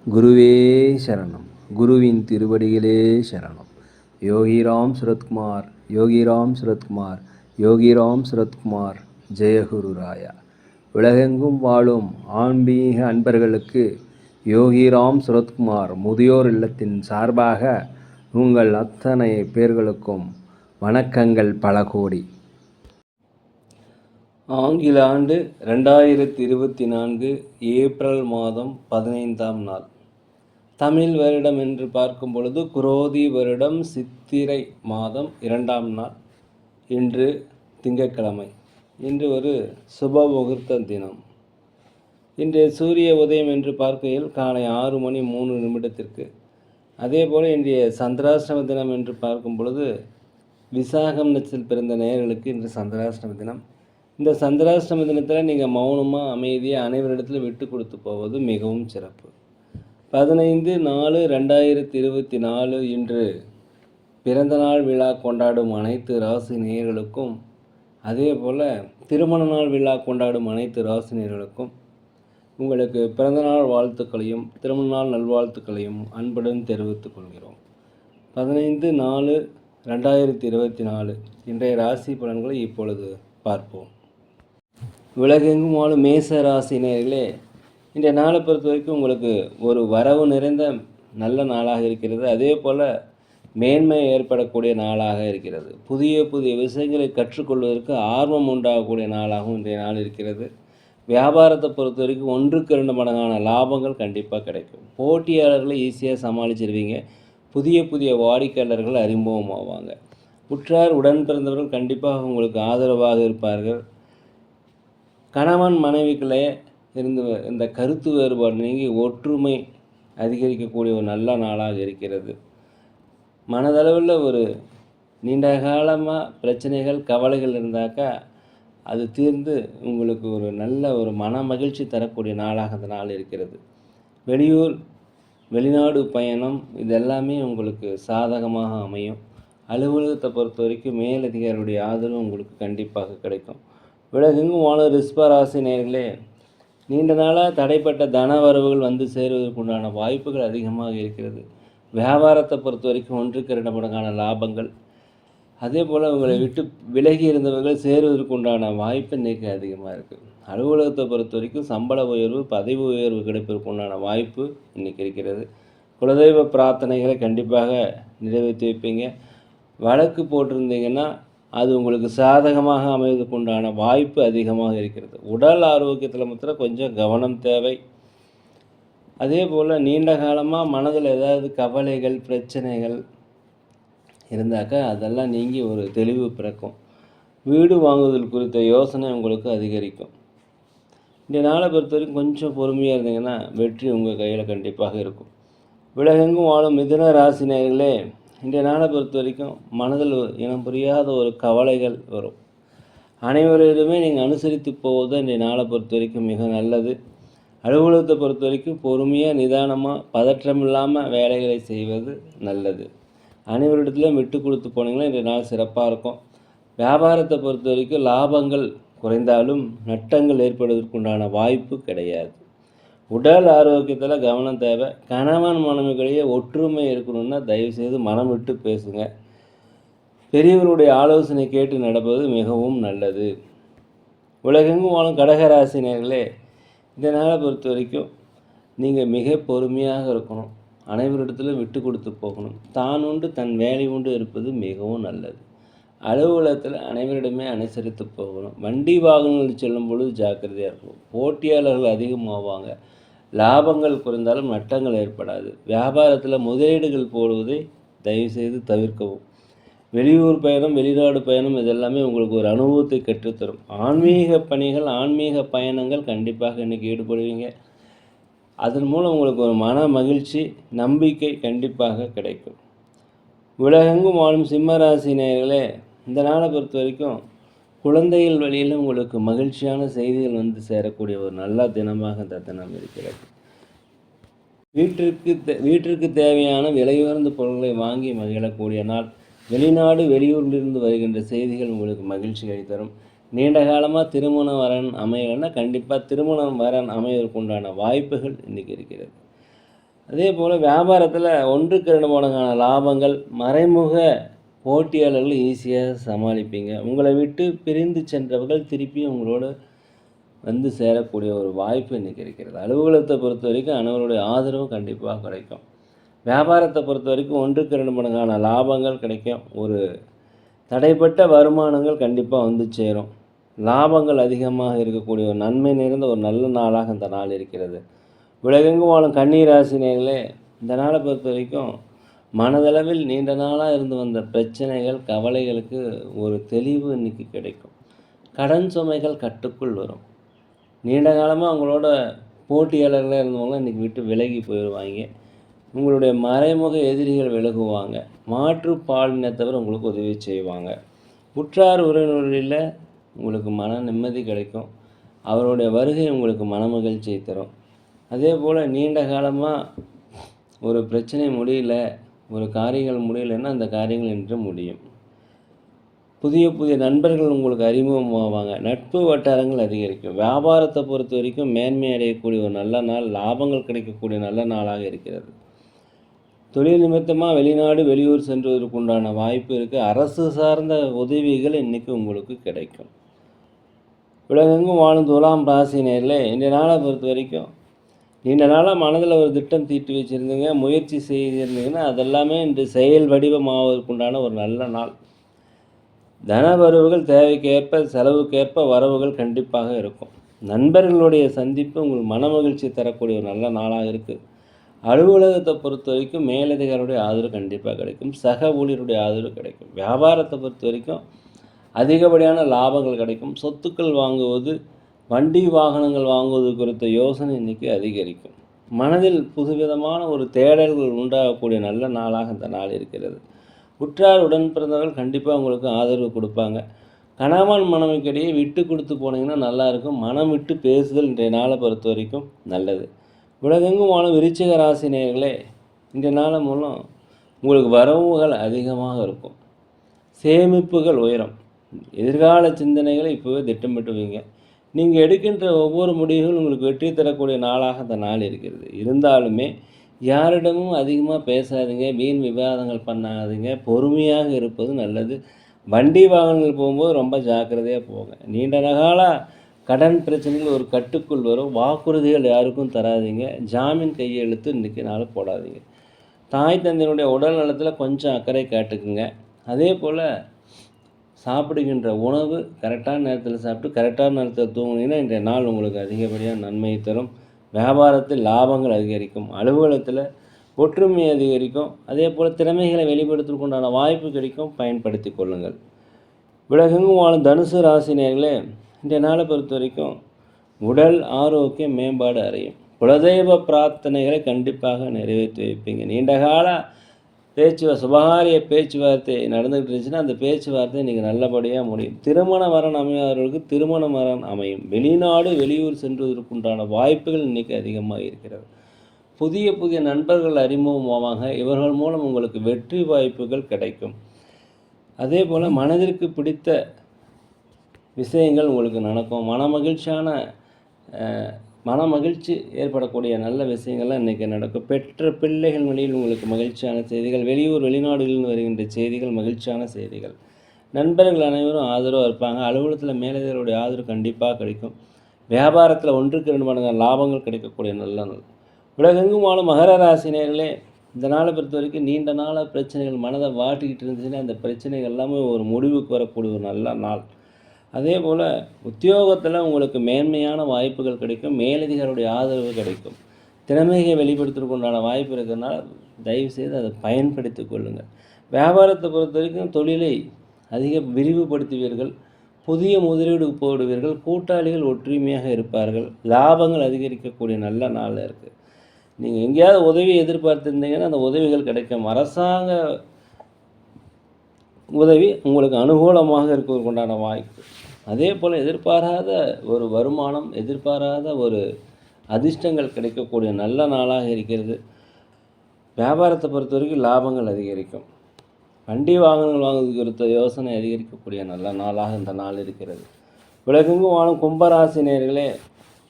குருவே சரணம். குருவின் திருவடிகளே சரணம். யோகிராம் சுரத்குமார், யோகிராம் சுரத்குமார், யோகிராம் சுரத்குமார். ஜெயகுரு ராயா. உலகெங்கும் வாழும் ஆன்மீக அன்பர்களுக்கு யோகிராம் சுரத்குமார் முதியோர் இல்லத்தின் சார்பாக உங்கள் அத்தனை பேர்களுக்கும் வணக்கங்கள் பல கோடி. ஆங்கில ஆண்டு 2024 ஏப்ரல் மாதம் 15ஆம் நாள். தமிழ் வருடம் என்று பார்க்கும் பொழுது குரோதி வருடம் சித்திரை மாதம் 2ஆம் நாள். இன்று திங்கட்கிழமை. இன்று ஒரு சுப முகூர்த்த தினம். இன்றைய சூரிய உதயம் என்று பார்க்கையில் காலை 6:03 அதே போல் இன்றைய சந்திராஷ்டம தினம் என்று பார்க்கும் பொழுது விசாகம் நட்சத்திரத்தில் பிறந்த நேயர்களுக்கு இன்று சந்திராஷ்டம தினம். இந்த சந்திராஷ்டம தினத்தில் நீங்கள் மௌனமாக அமைதியாக அனைவரிடத்தில் விட்டு கொடுத்து போவது மிகவும் சிறப்பு. 15/4/2024 இன்று பிறந்தநாள் விழா கொண்டாடும் அனைத்து ராசி நேயர்களுக்கும், அதே போல் திருமண நாள் விழா கொண்டாடும் அனைத்து ராசி நேயர்களுக்கும் உங்களுக்கு பிறந்தநாள் வாழ்த்துக்களையும் திருமண நாள் நல்வாழ்த்துக்களையும் அன்புடன் தெரிவித்துக் கொள்கிறோம். 15/4/2024 இன்றைய ராசி பலன்களை இப்பொழுது பார்ப்போம். உலகெங்கும் வாழும் மேச ராசி நேயர்களே, இன்றைய நாளை பொறுத்த வரைக்கும் உங்களுக்கு ஒரு வரவு நிறைந்த நல்ல நாளாக இருக்கிறது. அதே போல் மேன்மை ஏற்படக்கூடிய நாளாக இருக்கிறது. புதிய புதிய விஷயங்களை கற்றுக்கொள்வதற்கு ஆர்வம் உண்டாகக்கூடிய நாளாகவும் இன்றைய நாள் இருக்கிறது. வியாபாரத்தை பொறுத்த வரைக்கும் 1க்கு 2 மடங்கான லாபங்கள் கண்டிப்பாக கிடைக்கும். போட்டியாளர்களை ஈஸியாக சமாளிச்சிருவீங்க. புதிய புதிய வாடிக்கையாளர்கள் அறிமுகமாவாங்க. உற்றார் உடன் பிறந்தவர்கள் கண்டிப்பாக உங்களுக்கு ஆதரவாக இருப்பார்கள். கணவன் மனைவிகளே இருந்து இந்த கருத்து வேறுபாடு நீங்கி ஒற்றுமை அதிகரிக்கக்கூடிய ஒரு நல்ல நாளாக இருக்கிறது. மனதளவில் ஒரு நீண்ட காலமாக பிரச்சனைகள் கவலைகள் இருந்தாக்கா அது தீர்ந்து உங்களுக்கு ஒரு நல்ல ஒரு மன மகிழ்ச்சி தரக்கூடிய நாளாக அந்த நாள் இருக்கிறது. வெளியூர் வெளிநாடு பயணம் இதெல்லாமே உங்களுக்கு சாதகமாக அமையும். அலுவலகத்தை பொறுத்த வரைக்கும் மேலதிகாரிகளுடைய ஆதரவு உங்களுக்கு கண்டிப்பாக கிடைக்கும். உலகெங்கும் வாழும் ரிஷப ராசி நேயர்களே, நீண்ட நாளாக தடைப்பட்ட தன வரவுகள் வந்து சேருவதற்குண்டான வாய்ப்புகள் அதிகமாக இருக்கிறது. வியாபாரத்தை பொறுத்த வரைக்கும் 1க்கு 2 மடங்கான லாபங்கள். அதே போல் உங்களை விட்டு விலகி இருந்தவர்கள் சேருவதற்குண்டான வாய்ப்பு இன்றைக்கி அதிகமாக இருக்குது. அலுவலகத்தை பொறுத்த வரைக்கும் சம்பள உயர்வு பதவி உயர்வு கிடைப்பதற்குண்டான வாய்ப்பு இன்றைக்கி இருக்கிறது. குலதெய்வ பிரார்த்தனைகளை கண்டிப்பாக நிறைவேற்றி வைப்பீங்க. வழக்கு போட்டிருந்தீங்கன்னா அது உங்களுக்கு சாதகமாக அமைவதற்கு உண்டான வாய்ப்பு அதிகமாக இருக்கிறது. உடல் ஆரோக்கியத்தில் மாத்திரம் கொஞ்சம் கவனம் தேவை. அதே போல் நீண்ட காலமாக மனதில் ஏதாவது கவலைகள் பிரச்சனைகள் இருந்தாக்கா அதெல்லாம் நீங்கி ஒரு தெளிவு பிறக்கும். வீடு வாங்குவதில் குறித்த யோசனை உங்களுக்கு அதிகரிக்கும். இந்த நாளை பொறுத்த வரைக்கும் கொஞ்சம் பொறுமையாக இருந்தீங்கன்னா வெற்றி உங்கள் கையில் கண்டிப்பாக இருக்கும். உலகெங்கும் வாழும் மிதுன ராசி நேயர்களே, இன்றைய நாளை பொறுத்த வரைக்கும் மனதில் இனம் புரியாத ஒரு கவலைகள் வரும். அனைவரிடமே நீங்கள் அனுசரித்து போவது இன்றைய நாளை பொறுத்த வரைக்கும் மிக நல்லது. அலுவலகத்தை பொறுத்த வரைக்கும் பொறுமையாக நிதானமாக பதற்றம் இல்லாமல் வேலைகளை செய்வது நல்லது. அனைவரிடத்துலையும் விட்டு கொடுத்து போனீங்கன்னா இன்றைய நாள் சிறப்பாக இருக்கும். வியாபாரத்தை பொறுத்த வரைக்கும் லாபங்கள் குறைந்தாலும் நட்டங்கள் ஏற்படுவதற்குண்டான வாய்ப்பு கிடையாது. உடல் ஆரோக்கியத்தில் கவனம் தேவை. கணவன் மனைவிகளிடையே ஒற்றுமை இருக்கணும்னா தயவுசெய்து மனம் விட்டு பேசுங்க. பெரியவருடைய ஆலோசனை கேட்டு நடப்பது மிகவும் நல்லது. உலகெங்கும் வாழும் கடகராசி நேயர்களே, இந்த நாளை பொறுத்த வரைக்கும் நீங்கள் மிக பொறுமையாக இருக்கணும். அனைவரிடத்திலும் விட்டு கொடுத்து போகணும். தான் உண்டு தன் வேலை உண்டு இருப்பது மிகவும் நல்லது. அலுவலகத்தில் அனைவரிடமே அனுசரித்து போகணும். வண்டி வாகனங்கள் செல்லும் பொழுது ஜாக்கிரதையாக இருக்கணும். போட்டியாளர்கள் அதிகமாவாங்க. லாபங்கள் குறைந்தாலும் நட்டங்கள் ஏற்படாது. வியாபாரத்தில் முதலீடுகள் போடுவதை தயவுசெய்து தவிர்க்கவும். வெளியூர் பயணம் வெளிநாடு பயணம் இதெல்லாமே உங்களுக்கு ஒரு அனுபவத்தை கற்றுத்தரும். ஆன்மீக பணிகள் ஆன்மீக பயணங்கள் கண்டிப்பாக இன்றைக்கி ஈடுபடுவீங்க. அதன் மூலம் உங்களுக்கு ஒரு மன மகிழ்ச்சி நம்பிக்கை கண்டிப்பாக கிடைக்கும். உலகெங்கும் வாழும் சிம்மராசி நேயர்களே, இந்த நாளை பொறுத்த வரைக்கும் குழந்தைகள் வழியில் உங்களுக்கு மகிழ்ச்சியான செய்திகள் வந்து சேரக்கூடிய ஒரு நல்ல தினமாக இந்த தினம் இருக்கிறது. வீட்டிற்கு தேவையான விலையுயர்ந்த பொருட்களை வாங்கி மகிழக்கூடிய நாள். வெளிநாடு வெளியூரிலிருந்து வருகின்ற செய்திகள் உங்களுக்கு மகிழ்ச்சிகளை தரும். நீண்ட காலமாக திருமண வரன் அமையலைன்னா கண்டிப்பாக திருமணம் வரன் அமைவதற்குண்டான வாய்ப்புகள் இன்றைக்கி இருக்கிறது. அதே போல் வியாபாரத்தில் 1க்கு 2 மடங்கான லாபங்கள், மறைமுக போட்டியாளர்கள் ஈஸியாக சமாளிப்பீங்க. உங்களை விட்டு பிரிந்து சென்றவர்கள் திருப்பி உங்களோட வந்து சேரக்கூடிய ஒரு வாய்ப்பு இன்றைக்கி இருக்கிறது. அலுவலகத்தை பொறுத்த வரைக்கும் அனைவருடைய ஆதரவு கண்டிப்பாக கிடைக்கும். வியாபாரத்தை பொறுத்த வரைக்கும் 1க்கு 2 மடங்கான லாபங்கள் கிடைக்கும். ஒரு தடைப்பட்ட வருமானங்கள் கண்டிப்பாக வந்து சேரும். லாபங்கள் அதிகமாக இருக்கக்கூடிய ஒரு நன்மை நிறைந்த ஒரு நல்ல நாளாக இந்த நாள் இருக்கிறது. உலகெங்கும் வாழும் கன்னி ராசி நேயர்களே, இந்த நாளை பொறுத்த வரைக்கும் மனதளவில் நீண்ட நாளாக இருந்து வந்த பிரச்சனைகள், கவலைகளுக்கு ஒரு தெளிவு இன்றைக்கி கிடைக்கும். கடன் சுமைகள் கட்டுக்குள் வரும். நீண்ட காலமாக அவங்களோட போட்டியாளர்களாக இருந்தவங்களாம் இன்றைக்கி விட்டு விலகி போயிடுவாங்க. உங்களுடைய மறைமுக எதிரிகள் விலகுவாங்க. மாற்று பாலினத்தவர் உங்களுக்கு உதவி செய்வாங்க. உற்றார் உறவினர்களில் உங்களுக்கு மன நிம்மதி கிடைக்கும். அவருடைய வருகை உங்களுக்கு மன மகிழ்ச்சியை தரும். அதே போல் நீண்ட காலமாக ஒரு பிரச்சனை முடியல, ஒரு காரியங்கள் முடியலைன்னா அந்த காரியங்கள் இன்று முடியும். புதிய புதிய நண்பர்கள் உங்களுக்கு அறிமுகமாவாங்க. நட்பு வட்டாரங்கள் அதிகரிக்கும். வியாபாரத்தை பொறுத்த வரைக்கும் மேன்மை அடையக்கூடிய ஒரு நல்ல நாள், லாபங்கள் கிடைக்கக்கூடிய நல்ல நாளாக இருக்கிறது. தொழில் நிமித்தமாக வெளிநாடு வெளியூர் சென்றுவதற்கு உண்டான வாய்ப்பு இருக்குது. அரசு சார்ந்த உதவிகள் இன்றைக்கி உங்களுக்கு கிடைக்கும். உலகெங்கும் வாழும் துலாம் ராசினியர்களே, இன்றைய நாளை பொறுத்த வரைக்கும் நீண்ட நாளாக மனதில் ஒரு திட்டம் தீட்டி வச்சுருந்தீங்க, முயற்சி செய்திருந்தீங்கன்னா அதெல்லாமே இன்று செயல் வடிவமாவதற்குண்டான ஒரு நல்ல நாள். தன வரவுகள் தேவைக்கேற்ப, செலவுக்கேற்ப வரவுகள் கண்டிப்பாக இருக்கும். நண்பர்களுடைய சந்திப்பு உங்களுக்கு மன மகிழ்ச்சி தரக்கூடிய ஒரு நல்ல நாளாக இருக்குது. அலுவலகத்தை பொறுத்த வரைக்கும் மேலதிகாரியுடைய ஆதரவு கண்டிப்பாக கிடைக்கும். சக ஊழியருடைய ஆதரவு கிடைக்கும். வியாபாரத்தை பொறுத்த வரைக்கும் அதிகப்படியான லாபங்கள் கிடைக்கும். சொத்துக்கள் வாங்குவது, வண்டி வாகனங்கள் வாங்குவது குறித்த யோசனை இன்றைக்கி அதிகரிக்கும். மனதில் புதுவிதமான ஒரு தேடல்கள் உண்டாகக்கூடிய நல்ல நாளாக இந்த நாள் இருக்கிறது. உற்றார் உடன் பிறந்தவர்கள் கண்டிப்பாக உங்களுக்கு ஆதரவு கொடுப்பாங்க. கணவன் மனைவிக்கிடையே விட்டு கொடுத்து போனீங்கன்னா நல்லாயிருக்கும். மனம் விட்டு பேசுதல் இன்றைய நாளை பொறுத்த வரைக்கும் நல்லது. உலகெங்கும் வாழும் விருச்சிக ராசி நேயர்களே, இன்றைய நாள் மூலம் உங்களுக்கு வரவுகள் அதிகமாக இருக்கும். சேமிப்புகள் உயரும். எதிர்கால சிந்தனைகளை இப்போவே திட்டமிட்டுவீங்க. நீங்கள் எடுக்கின்ற ஒவ்வொரு முடிவுகளும் உங்களுக்கு வெற்றி தரக்கூடிய நாளாக இந்த நாள் இருக்கிறது. இருந்தாலுமே யாரிடமும் அதிகமாக பேசாதீங்க, வீண் விவாதங்கள் பண்ணாதீங்க, பொறுமையாக இருப்பது நல்லது. வண்டி வாகனங்கள் போகும்போது ரொம்ப ஜாக்கிரதையாக போங்க. நீண்ட கால கடன் பிரச்சனைகள் ஒரு கட்டுக்குள் வரும். வாக்குறுதிகள் யாருக்கும் தராதிங்க. ஜாமீன் கையெழுத்து இன்றைக்கி நாள் போடாதீங்க. தாய் தந்தையினுடைய உடல் நலத்தில் கொஞ்சம் அக்கறை காட்டுக்குங்க. அதே போல் சாப்பிடுகின்ற உணவு கரெக்டான நேரத்தில் சாப்பிட்டு கரெக்டான நேரத்தில் தூங்குனீங்கன்னா இன்றைய நாள் உங்களுக்கு அதிகப்படியாக நன்மை தரும். வியாபாரத்தில் லாபங்கள் அதிகரிக்கும். அலுவலகத்தில் ஒற்றுமை அதிகரிக்கும். அதே போல் திறமைகளை வெளிப்படுத்துவதற்குண்டான வாய்ப்பு கிடைக்கும். பயன்படுத்தி கொள்ளுங்கள். உலகெங்கும் வாழும் தனுசு ராசினியர்களே, இன்றைய நாளை பொறுத்த வரைக்கும் உடல் ஆரோக்கிய மேம்பாடு அடையும். குலதெய்வ பிரார்த்தனைகளை கண்டிப்பாக நிறைவேற்றி வைப்பீங்க. நீண்டகால சுபகாரிய பேச்சுவார்த்தை நடந்துகிட்டு இருந்துச்சுன்னா அந்த பேச்சுவார்த்தை இன்றைக்கி நல்லபடியாக முடியும். திருமண வரன் அமையாதவர்களுக்கு திருமண வரன் அமையும். வெளிநாடு வெளியூர் சென்றுவதற்குண்டான வாய்ப்புகள் இன்றைக்கி அதிகமாக இருக்கிறது. புதிய புதிய நண்பர்கள் அறிமுகமாவாங்க. இவர்கள் மூலம் உங்களுக்கு வெற்றி வாய்ப்புகள் கிடைக்கும். அதே போல் மனதிற்கு பிடித்த விஷயங்கள் உங்களுக்கு நடக்கும். மன மகிழ்ச்சி ஏற்படக்கூடிய நல்ல விஷயங்கள்லாம் இன்றைக்கி நடக்கும். பெற்ற பிள்ளைகள் வழியில் உங்களுக்கு மகிழ்ச்சியான செய்திகள், வெளியூர் வெளிநாடுகளில் வருகின்ற செய்திகள் மகிழ்ச்சியான செய்திகள். நண்பர்கள் அனைவரும் ஆதரவாக இருப்பாங்க. அலுவலகத்தில் மேலதிகாரிகளுடைய ஆதரவு கண்டிப்பாக கிடைக்கும். வியாபாரத்தில் 1க்கு 2 மடங்கு லாபங்கள் கிடைக்கக்கூடிய நல்ல நாள். உலகெங்கும் வாழும் மகர ராசினியர்களே, இந்த நாளை பொறுத்த வரைக்கும் நீண்ட நாளாக பிரச்சனைகள் மனதை வாட்டிக்கிட்டு இருந்துச்சுன்னா அந்த பிரச்சனைகள் எல்லாமே ஒரு முடிவுக்கு வரக்கூடிய ஒரு நல்ல நாள். அதே போல் உத்தியோகத்தில் உங்களுக்கு மேன்மையான வாய்ப்புகள் கிடைக்கும். மேலதிகாரியுடைய ஆதரவு கிடைக்கும். திறமையை வெளிப்படுத்துறதுக்கு உண்டான வாய்ப்பு இருக்கிறதுனால தயவுசெய்து அதை பயன்படுத்தி கொள்ளுங்கள். வியாபாரத்தை பொறுத்த வரைக்கும் தொழிலை அதிக விரிவுபடுத்துவீர்கள். புதிய முதலீடு போடுவீர்கள். கூட்டாளிகள் ஒற்றுமையாக இருப்பார்கள். லாபங்கள் அதிகரிக்கக்கூடிய நல்ல நாளில் இருக்குது. நீங்கள் எங்கேயாவது உதவி எதிர்பார்த்துருந்தீங்கன்னா அந்த உதவிகள் கிடைக்கும். அரசாங்க உதவி உங்களுக்கு அனுகூலமாக இருக்கிறதுக்கு உண்டான வாய்ப்பு. அதே போல் எதிர்பாராத ஒரு வருமானம், எதிர்பாராத ஒரு அதிர்ஷ்டங்கள் கிடைக்கக்கூடிய நல்ல நாளாக இருக்கிறது. வியாபாரத்தை பொறுத்த வரைக்கும் லாபங்கள் அதிகரிக்கும். வண்டி வாகனங்கள் வாங்குவது குறித்த யோசனை அதிகரிக்கக்கூடிய நல்ல நாளாக இந்த நாள் இருக்கிறது. உலகெங்கும் வாழும் கும்பராசி நேயர்களே,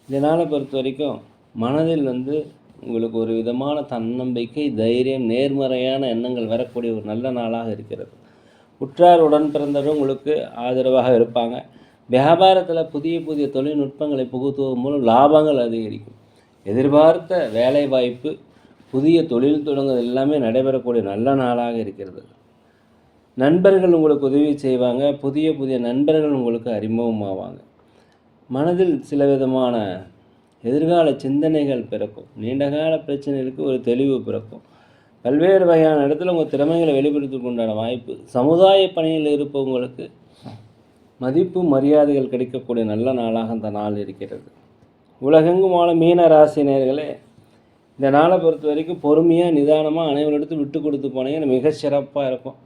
இந்த நாளை பொறுத்த வரைக்கும் மனதில் உங்களுக்கு ஒரு விதமான தன்னம்பிக்கை, தைரியம், நேர்மறையான எண்ணங்கள் வரக்கூடிய ஒரு நல்ல நாளாக இருக்கிறது. உற்றார் உடன் பிறந்தவர்கள் உங்களுக்கு ஆதரவாக இருப்பாங்க. வியாபாரத்தில் புதிய புதிய தொழில்நுட்பங்களை புகுத்துவதன் மூலம் லாபங்கள் அதிகரிக்கும். எதிர்பார்த்த வேலை வாய்ப்பு, புதிய தொழில் தொடங்குதல் எல்லாமே நடைபெறக்கூடிய நல்ல நாளாக இருக்கிறது. நண்பர்கள் உங்களுக்கு உதவி செய்வாங்க. புதிய புதிய நண்பர்கள் உங்களுக்கு அறிமுகமாவாங்க. மனதில் சில விதமான எதிர்கால சிந்தனைகள் பிறக்கும். நீண்டகால பிரச்சனைகளுக்கு ஒரு தெளிவு பிறக்கும். பல்வேறு வகையான இடத்துல உங்கள் திறமைகளை வெளிப்படுத்திக் கொண்டான வாய்ப்பு. சமுதாய பணியில் இருப்பவங்களுக்கு மதிப்பு மரியாதைகள் கிடைக்கக்கூடிய நல்ல நாளாக இந்த நாள் இருக்கிறது. உலகெங்கும் வாழும் மீன ராசினியர்களே, இந்த நாளை பொறுத்த வரைக்கும் பொறுமையாக நிதானமாக அனைவரிடத்தும் விட்டு கொடுத்து போனீங்கன்னா மிக சிறப்பாக இருக்கும்.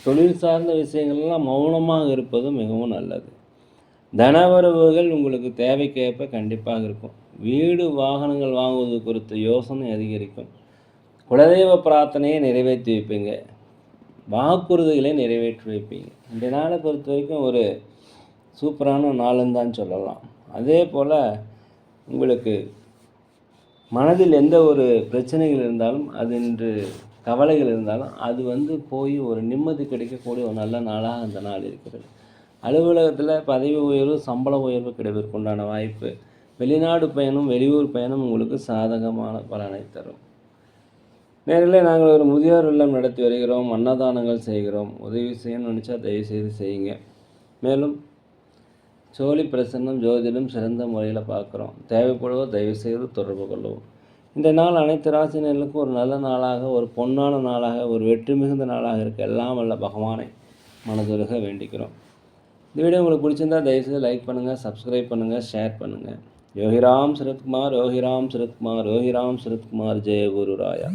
தொழில் சார்ந்த விஷயங்கள்லாம் மௌனமாக இருப்பது மிகவும் நல்லது. தனவரவுகள் உங்களுக்கு தேவைக்கேற்ப கண்டிப்பாக இருக்கும். வீடு வாகனங்கள் வாங்குவது குறித்த யோசனை அதிகரிக்கும். குலதெய்வ பிரார்த்தனையை நிறைவேற்றி வைப்பீங்க. வாக்குறுதிகளை நிறைவேற்றி வைப்பீங்க. இந்த நாளை பொறுத்த வரைக்கும் ஒரு சூப்பரான நாளுன்னு தான் சொல்லலாம். அதே போல் உங்களுக்கு மனதில் எந்த ஒரு பிரச்சனைகள் இருந்தாலும், அது இன்று கவலைகள் இருந்தாலும், அது போய் ஒரு நிம்மதி கிடைக்கக்கூடிய ஒரு நல்ல நாளாக அந்த நாள் இருக்கிறது. அலுவலகத்தில் பதவி உயர்வு, சம்பள உயர்வு கிடைப்பதற்குண்டான வாய்ப்பு. வெளிநாடு பயணம், வெளியூர் பயணம் உங்களுக்கு சாதகமான பலனை தரும். நேரில் நாங்கள் ஒரு முதியோர் இல்லம் நடத்தி வருகிறோம். அன்னதானங்கள் செய்கிறோம். உதவி செய்யணும்னு நினச்சா தயவுசெய்து செய்யுங்க. மேலும் சோழி பிரசன்னம், ஜோதிடம் சிறந்த முறையில் பார்க்குறோம். தேவைப்படுவோர் தயவுசெய்து தொடர்பு கொள்ளவும். இந்த நாள் அனைத்து ராசினர்களுக்கும் ஒரு நல்ல நாளாக, ஒரு பொன்னான நாளாக, ஒரு வெற்றி மிகுந்த நாளாக இருக்க எல்லாம் வல்ல பகவானை மனதுருக வேண்டிக்கிறோம். இந்த வீடியோ உங்களுக்கு பிடிச்சிருந்தா தயவுசெய்து லைக் பண்ணுங்கள், சப்ஸ்கிரைப் பண்ணுங்கள், ஷேர் பண்ணுங்கள். யோகிராம் சரத்குமார், யோகிராம் சரத்குமார், யோகிராம் சரத்குமார். ஜெய குரு ராயா.